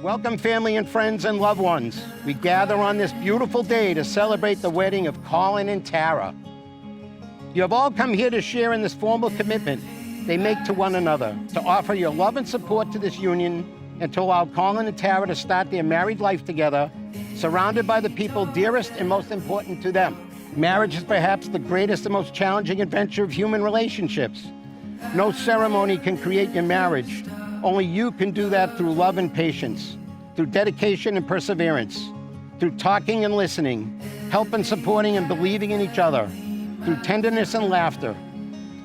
Welcome, family and friends and loved ones. We gather on this beautiful day to celebrate the wedding of Colin and Tara. You have all come here to share in this formal commitment they make to one another, to offer your love and support to this union, and to allow Colin and Tara to start their married life together, surrounded by the people dearest and most important to them. Marriage is perhaps the greatest and most challenging adventure of human relationships. No ceremony can create your marriage. Only you can do that through love and patience, through dedication and perseverance, through talking and listening, help and supporting and believing in each other, through tenderness and laughter,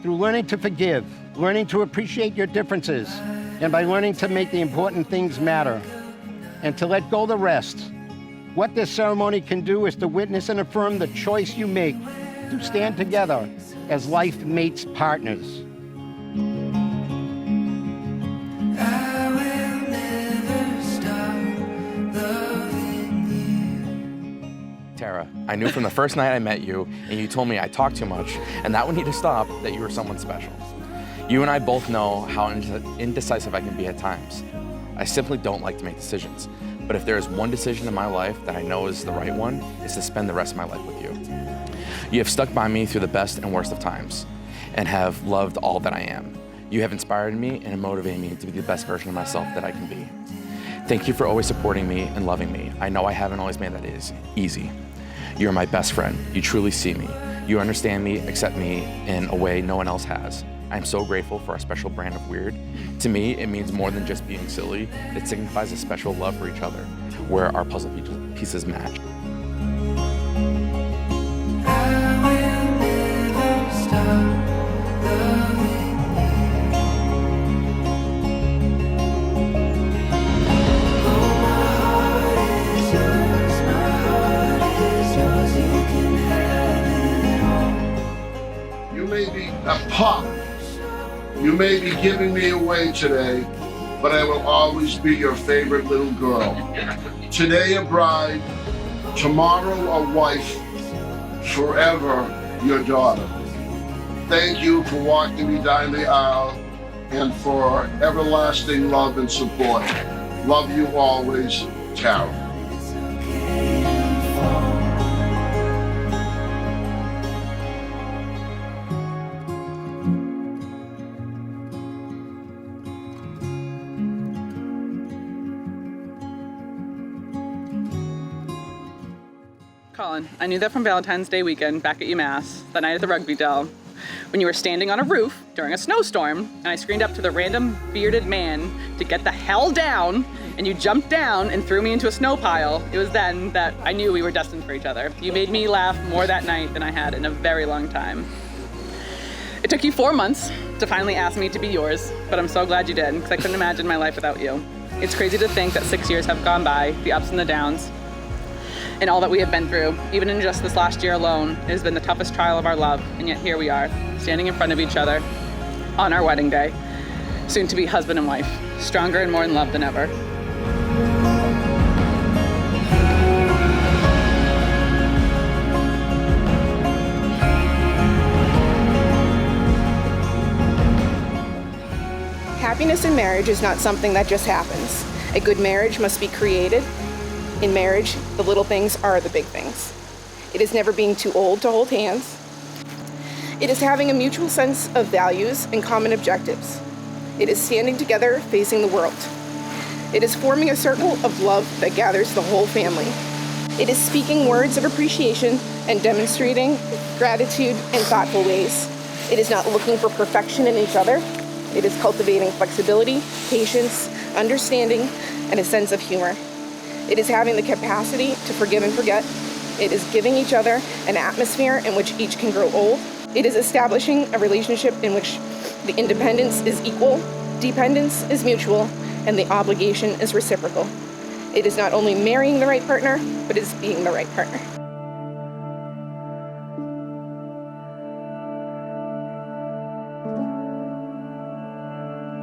through learning to forgive, learning to appreciate your differences, and by learning to make the important things matter, and to let go the rest. What this ceremony can do is to witness and affirm the choice you make to stand together as life mates partners. Tara, I knew from the first night I met you, and you told me I talked too much, and that would need to stop, that you were someone special. You and I both know how indecisive I can be at times. I simply don't like to make decisions, but if there is one decision in my life that I know is the right one, it's to spend the rest of my life with you. You have stuck by me through the best and worst of times, and have loved all that I am. You have inspired me and motivated me to be the best version of myself that I can be. Thank you for always supporting me and loving me. I know I haven't always made that easy. You're my best friend. You truly see me. You understand me, accept me in a way no one else has. I'm so grateful for our special brand of weird. To me, it means more than just being silly. It signifies a special love for each other, where our puzzle pieces match. You may be a pup. You may be giving me away today, but I will always be your favorite little girl. Today a bride, tomorrow a wife, forever your daughter. Thank you for walking me down the aisle and for everlasting love and support. Love you always, Tara. Colin, I knew that from Valentine's Day weekend back at UMass, that night at the rugby dell, when you were standing on a roof during a snowstorm, and I screamed up to the random bearded man to get the hell down, and you jumped down and threw me into a snow pile. It was then that I knew we were destined for each other. You made me laugh more that night than I had in a very long time. It took you 4 months to finally ask me to be yours, but I'm so glad you did, because I couldn't imagine my life without you. It's crazy to think that 6 years have gone by, the ups and the downs, and all that we have been through. Even in just this last year alone, it has been the toughest trial of our love, and yet here we are, standing in front of each other on our wedding day, soon to be husband and wife, stronger and more in love than ever. Happiness in marriage is not something that just happens. A good marriage must be created. In marriage, the little things are the big things. It is never being too old to hold hands. It is having a mutual sense of values and common objectives. It is standing together facing the world. It is forming a circle of love that gathers the whole family. It is speaking words of appreciation and demonstrating gratitude in thoughtful ways. It is not looking for perfection in each other. It is cultivating flexibility, patience, understanding, and a sense of humor. It is having the capacity to forgive and forget. It is giving each other an atmosphere in which each can grow old. It is establishing a relationship in which the independence is equal, dependence is mutual, and the obligation is reciprocal. It is not only marrying the right partner, but it is being the right partner.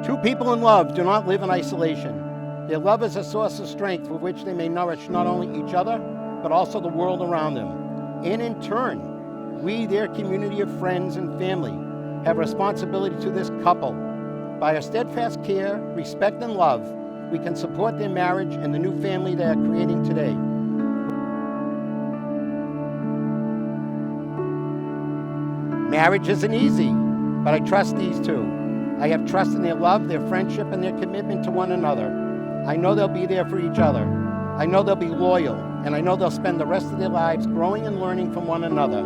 Two people in love do not live in isolation. Their love is a source of strength for which they may nourish not only each other, but also the world around them. And in turn, we, their community of friends and family, have responsibility to this couple. By our steadfast care, respect, and love, we can support their marriage and the new family they are creating today. Marriage isn't easy, but I trust these two. I have trust in their love, their friendship, and their commitment to one another. I know they'll be there for each other. I know they'll be loyal, and I know they'll spend the rest of their lives growing and learning from one another.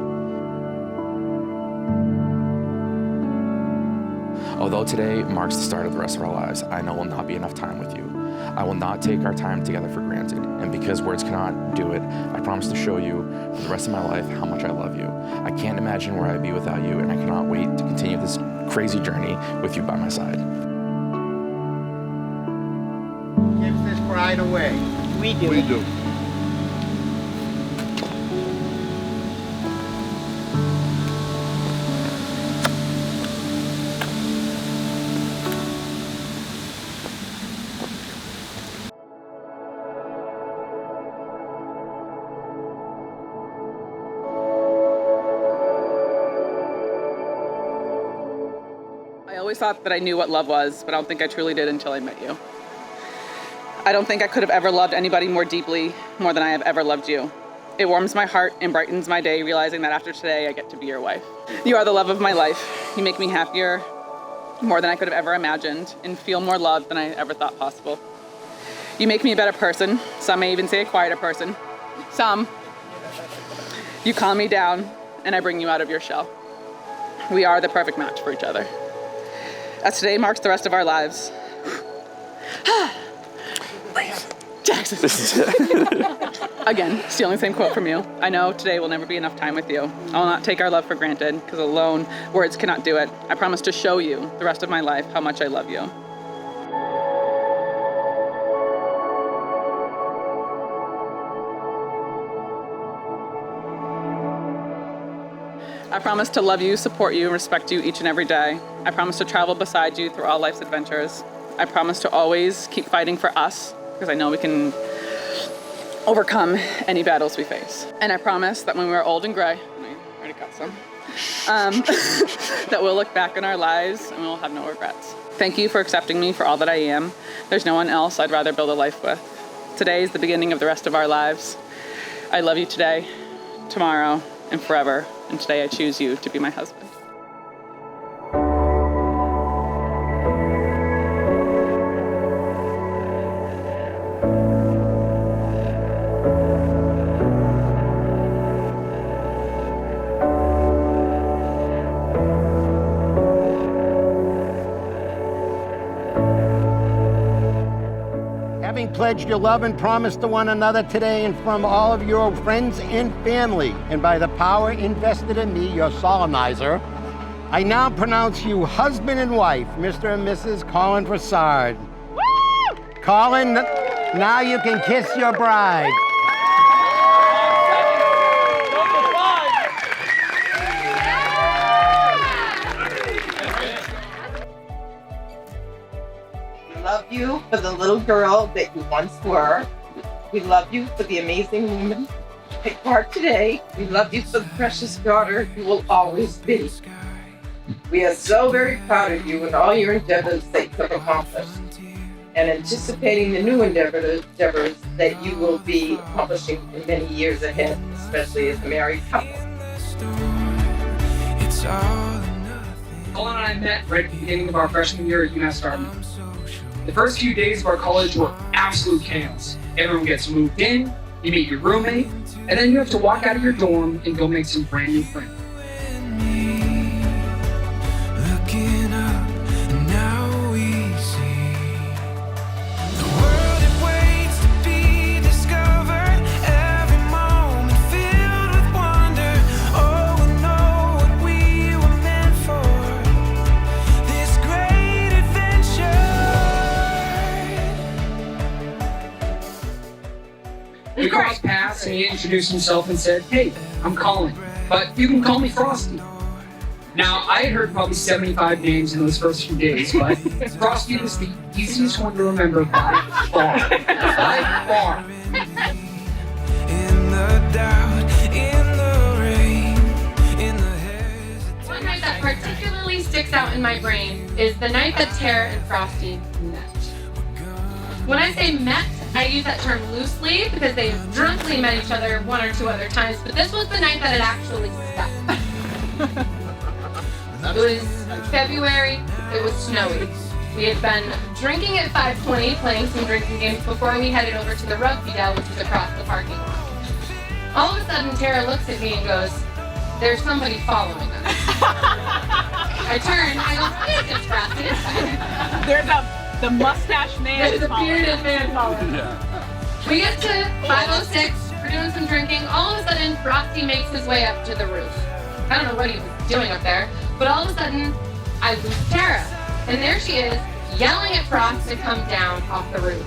Although today marks the start of the rest of our lives, I know will not be enough time with you. I will not take our time together for granted, and because words cannot do it, I promise to show you for the rest of my life how much I love you. I can't imagine where I'd be without you, and I cannot wait to continue this crazy journey with you by my side. Gives this bride away. We do. I always thought that I knew what love was, but I don't think I truly did until I met you. I don't think I could have ever loved anybody more deeply, more than I have ever loved you. It warms my heart and brightens my day, realizing that after today, I get to be your wife. You are the love of my life. You make me happier, more than I could have ever imagined, and feel more loved than I ever thought possible. You make me a better person. Some may even say a quieter person. Some. You calm me down, and I bring you out of your shell. We are the perfect match for each other. As today marks the rest of our lives. Jackson. Again, stealing the same quote from you. I know today will never be enough time with you. I will not take our love for granted, because alone words cannot do it. I promise to show you the rest of my life how much I love you. I promise to love you, support you, and respect you each and every day. I promise to travel beside you through all life's adventures. I promise to always keep fighting for us, because I know we can overcome any battles we face. And I promise that when we're old and gray, and I already got some, that we'll look back on our lives and we'll have no regrets. Thank you for accepting me for all that I am. There's no one else I'd rather build a life with. Today is the beginning of the rest of our lives. I love you today, tomorrow, and forever. And today I choose you to be my husband. Having pledged your love and promise to one another today and from all of your friends and family, and by the power invested in me, your solemnizer, I now pronounce you husband and wife, Mr. and Mrs. Colin Broussard. Woo! Colin, now you can kiss your bride. We love you for the little girl that you once were. We love you for the amazing woman you take part today. We love you for the precious daughter you will always be. We are so very proud of you and all your endeavors that you have accomplished, and anticipating the new endeavors that you will be accomplishing in many years ahead, especially as a married couple. Colin and I met right at the beginning of our freshman year at UMass Dartmouth. The first few days of our college were absolute chaos. Everyone gets moved in, you meet your roommate, and then you have to walk out of your dorm and go make some brand new friends. We crossed paths and he introduced himself and said, "Hey, I'm Colin, but you can call me Frosty." Now, I had heard probably 75 names in those first few days, but Frosty was the easiest one to remember by far. By far. One night that particularly sticks out in my brain is the night that Tara and Frosty met. When I say met, I use that term loosely because they drunkenly met each other one or two other times, but this was the night that it actually stuck. It was February, it was snowy. We had been drinking at 5:20, playing some drinking games before we headed over to the rugby dell, which was across the parking lot. All of a sudden, Tara looks at me and goes, "There's somebody following us." I turn and I go, "Yes, it's Frosty, it's fine." There's the mustache man. There's a bearded man following us. We get to 5:06, we're doing some drinking. All of a sudden, Frosty makes his way up to the roof. I don't know what he was doing up there, but all of a sudden, I lose Tara. And there she is, yelling at Frost to come down off the roof.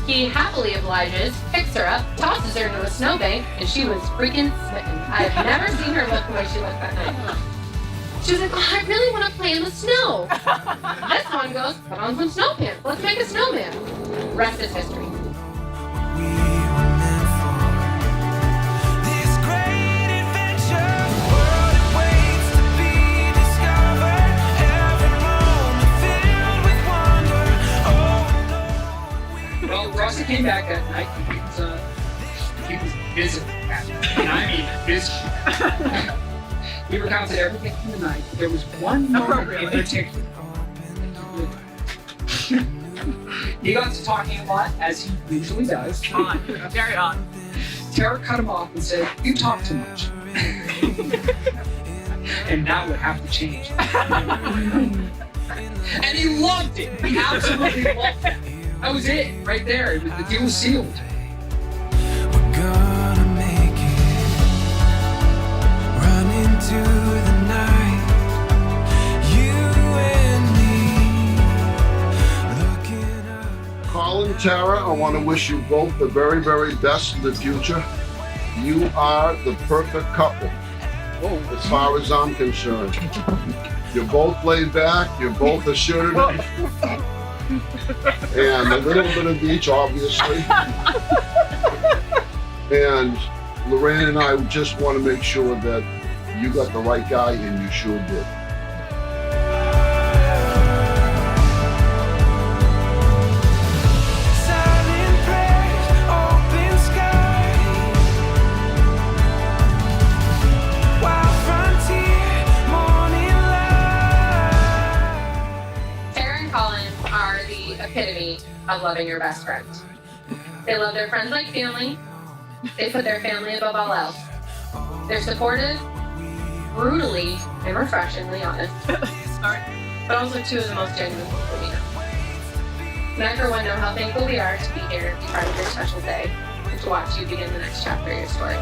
He happily obliges, picks her up, tosses her into a snowbank, and she was freaking smitten. I have never seen her look the way she looked that night. She was like, "Oh, I really want to play in the snow." This one goes, "Put on some snow pants. Let's make a snowman." Rest is history. Well, Frosty came back that night. He was busy. And I mean busy. We recounted everything from the night. There was one moment in particular. He got to talking a lot, as he usually does. Very on. Tara cut him off and said, "You talk too much." And that would have to change. And he loved it. He absolutely loved it. That was it, right there. The deal was sealed. We're gonna make it. Run into the night. You and me. Looking up. Colin, Tara, I want to wish you both the very, very best in the future. You are the perfect couple, as far as I'm concerned. You're both laid back, you're both assertive, and a little bit of each, obviously. And Lorraine and I just want to make sure that you got the right guy, and you sure did. Silent prayers, open sky. Wild frontier, morning light. Tara and Colin are the epitome of loving your best friend. They love their friends like family. They put their family above all else. They're supportive, brutally and refreshingly honest, but also two of the most genuine people we know. And I, for one, know how thankful we are to be here and be part of your special day and to watch you begin the next chapter of your story.